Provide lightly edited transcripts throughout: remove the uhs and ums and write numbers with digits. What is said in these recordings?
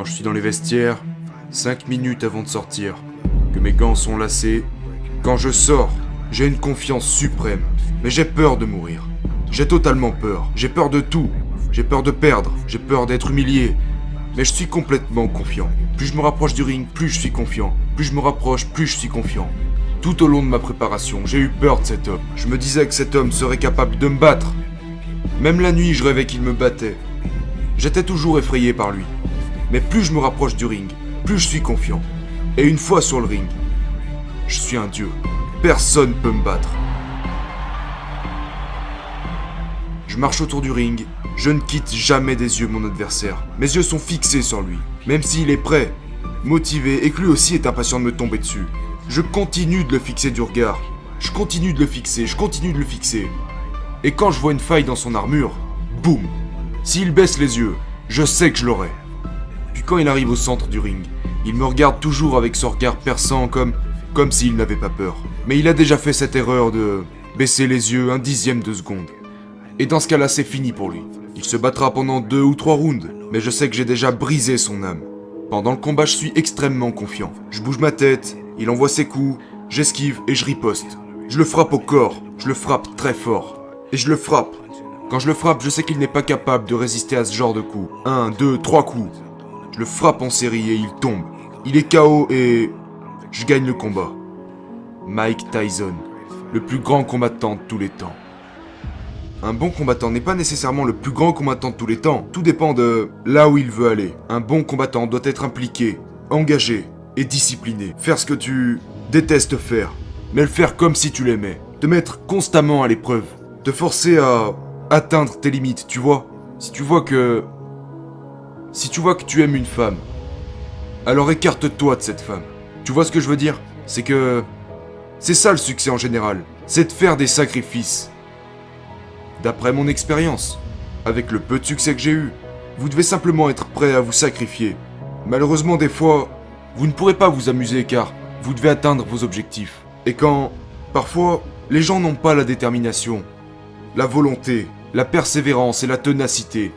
Quand je suis dans les vestiaires, 5 minutes avant de sortir, que mes gants sont lacés, quand je sors, j'ai une confiance suprême. Mais j'ai peur de mourir. J'ai totalement peur. J'ai peur de tout. J'ai peur de perdre. J'ai peur d'être humilié. Mais je suis complètement confiant. Plus je me rapproche du ring, plus je suis confiant. Plus je me rapproche, plus je suis confiant. Tout au long de ma préparation, j'ai eu peur de cet homme. Je me disais que cet homme serait capable de me battre. Même la nuit, je rêvais qu'il me battait. J'étais toujours effrayé par lui. Mais plus je me rapproche du ring, plus je suis confiant. Et une fois sur le ring, je suis un dieu. Personne peut me battre. Je marche autour du ring, je ne quitte jamais des yeux mon adversaire. Mes yeux sont fixés sur lui, même s'il est prêt, motivé et que lui aussi est impatient de me tomber dessus. Je continue de le fixer du regard. Je continue de le fixer, je continue de le fixer. Et quand je vois une faille dans son armure, boum. S'il baisse les yeux, je sais que je l'aurai. Puis quand il arrive au centre du ring, il me regarde toujours avec son regard perçant comme s'il n'avait pas peur. Mais il a déjà fait cette erreur de baisser les yeux un dixième de seconde. Et dans ce cas-là, c'est fini pour lui. Il se battra pendant 2 ou 3 rounds, mais je sais que j'ai déjà brisé son âme. Pendant le combat, je suis extrêmement confiant. Je bouge ma tête, il envoie ses coups, j'esquive et je riposte. Je le frappe au corps, je le frappe très fort. Et je le frappe. Quand je le frappe, je sais qu'il n'est pas capable de résister à ce genre de coups. 1, 2, 3 coups. Je le frappe en série et il tombe. Il est KO et je gagne le combat. Mike Tyson, le plus grand combattant de tous les temps. Un bon combattant n'est pas nécessairement le plus grand combattant de tous les temps. Tout dépend de là où il veut aller. Un bon combattant doit être impliqué, engagé et discipliné. Faire ce que tu détestes faire, mais le faire comme si tu l'aimais. Te mettre constamment à l'épreuve. Te forcer à atteindre tes limites, tu vois. Si tu vois que tu aimes une femme, alors écarte-toi de cette femme. Tu vois ce que je veux dire? C'est ça le succès en général. C'est de faire des sacrifices. D'après mon expérience, avec le peu de succès que j'ai eu, vous devez simplement être prêt à vous sacrifier. Malheureusement, des fois, vous ne pourrez pas vous amuser car vous devez atteindre vos objectifs. Et quand, parfois, les gens n'ont pas la détermination, la volonté, la persévérance et la ténacité,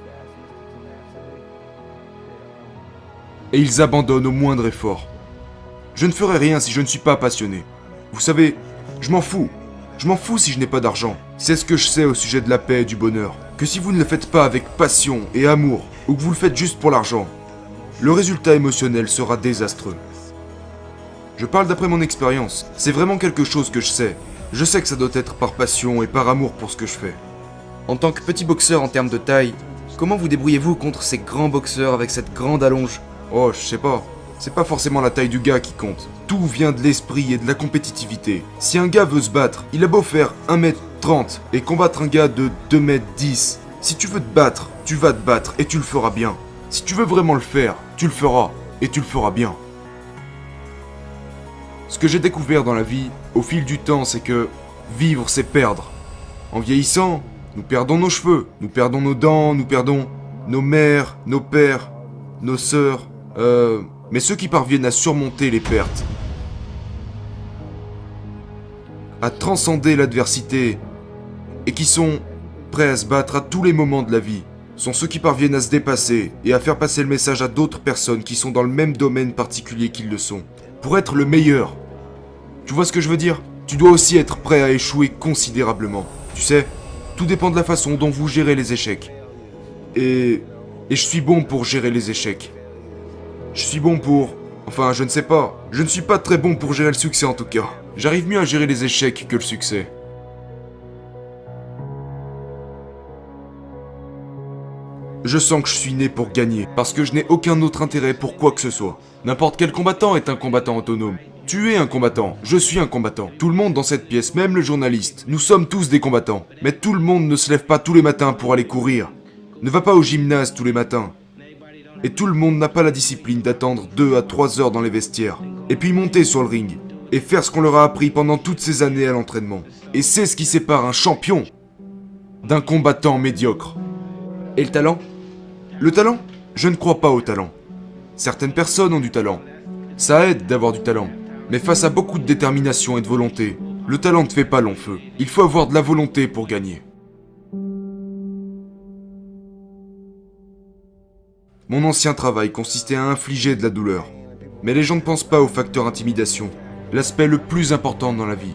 et ils abandonnent au moindre effort. Je ne ferai rien si je ne suis pas passionné. Vous savez, je m'en fous. Je m'en fous si je n'ai pas d'argent. C'est ce que je sais au sujet de la paix et du bonheur. Que si vous ne le faites pas avec passion et amour, ou que vous le faites juste pour l'argent, le résultat émotionnel sera désastreux. Je parle d'après mon expérience. C'est vraiment quelque chose que je sais. Je sais que ça doit être par passion et par amour pour ce que je fais. En tant que petit boxeur en termes de taille, comment vous débrouillez-vous contre ces grands boxeurs avec cette grande allonge? Oh, je sais pas. C'est pas forcément la taille du gars qui compte. Tout vient de l'esprit et de la compétitivité. Si un gars veut se battre, il a beau faire 1m30 et combattre un gars de 2m10. Si tu veux te battre, tu vas te battre et tu le feras bien. Si tu veux vraiment le faire, tu le feras et tu le feras bien. Ce que j'ai découvert dans la vie, au fil du temps, c'est que vivre, c'est perdre. En vieillissant, nous perdons nos cheveux, nous perdons nos dents, nous perdons nos mères, nos pères, nos sœurs, mais ceux qui parviennent à surmonter les pertes, à transcender l'adversité et qui sont prêts à se battre à tous les moments de la vie, sont ceux qui parviennent à se dépasser et à faire passer le message à d'autres personnes qui sont dans le même domaine particulier qu'ils le sont. Pour être le meilleur, tu vois ce que je veux dire? Tu dois aussi être prêt à échouer considérablement. Tu sais, tout dépend de la façon dont vous gérez les échecs. Et je suis bon pour gérer les échecs. Je suis bon pour... Enfin, je ne sais pas. Je ne suis pas très bon pour gérer le succès en tout cas. J'arrive mieux à gérer les échecs que le succès. Je sens que je suis né pour gagner, parce que je n'ai aucun autre intérêt pour quoi que ce soit. N'importe quel combattant est un combattant autonome. Tu es un combattant, je suis un combattant. Tout le monde dans cette pièce, même le journaliste, nous sommes tous des combattants. Mais tout le monde ne se lève pas tous les matins pour aller courir. Ne va pas au gymnase tous les matins. Et tout le monde n'a pas la discipline d'attendre 2 à 3 heures dans les vestiaires. Et puis monter sur le ring. Et faire ce qu'on leur a appris pendant toutes ces années à l'entraînement. Et c'est ce qui sépare un champion d'un combattant médiocre. Et le talent? Le talent? Je ne crois pas au talent. Certaines personnes ont du talent. Ça aide d'avoir du talent. Mais face à beaucoup de détermination et de volonté, le talent ne fait pas long feu. Il faut avoir de la volonté pour gagner. Mon ancien travail consistait à infliger de la douleur. Mais les gens ne pensent pas au facteur intimidation. L'aspect le plus important dans la vie,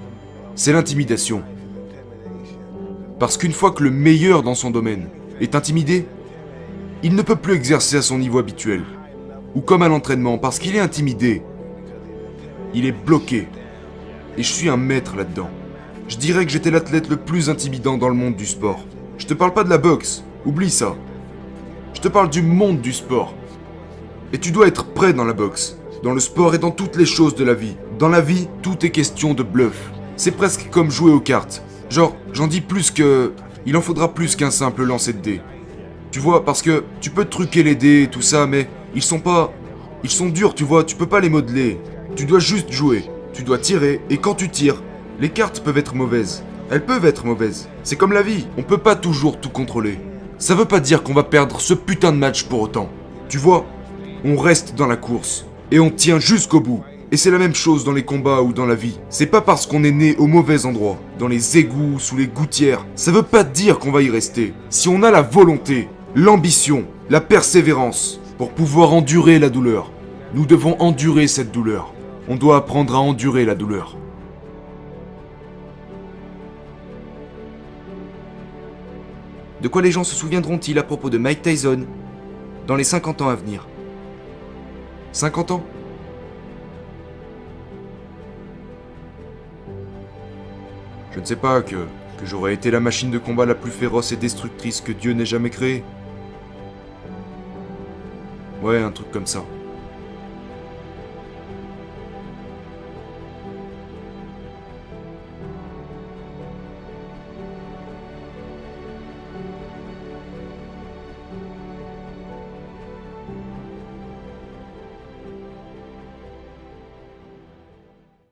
c'est l'intimidation. Parce qu'une fois que le meilleur dans son domaine est intimidé, il ne peut plus exercer à son niveau habituel. Ou comme à l'entraînement, parce qu'il est intimidé, il est bloqué. Et je suis un maître là-dedans. Je dirais que j'étais l'athlète le plus intimidant dans le monde du sport. Je te parle pas de la boxe, oublie ça. Je te parle du monde du sport. Et tu dois être prêt dans la boxe, dans le sport et dans toutes les choses de la vie. Dans la vie, tout est question de bluff. C'est presque comme jouer aux cartes. Genre, j'en dis plus que... Il en faudra plus qu'un simple lancer de dés. Tu vois, parce que tu peux truquer les dés et tout ça, mais ils sont pas... Ils sont durs, tu vois, tu peux pas les modeler. Tu dois juste jouer. Tu dois tirer, et quand tu tires, les cartes peuvent être mauvaises. Elles peuvent être mauvaises. C'est comme la vie, on peut pas toujours tout contrôler. Ça veut pas dire qu'on va perdre ce putain de match pour autant. Tu vois, on reste dans la course. Et on tient jusqu'au bout. Et c'est la même chose dans les combats ou dans la vie. C'est pas parce qu'on est né au mauvais endroit, dans les égouts, sous les gouttières, ça veut pas dire qu'on va y rester. Si on a la volonté, l'ambition, la persévérance, pour pouvoir endurer la douleur, nous devons endurer cette douleur. On doit apprendre à endurer la douleur. De quoi les gens se souviendront-ils à propos de Mike Tyson dans les 50 ans à venir? 50 ans? Je ne sais pas, que j'aurais été la machine de combat la plus féroce et destructrice que Dieu n'ait jamais créée. Ouais, un truc comme ça.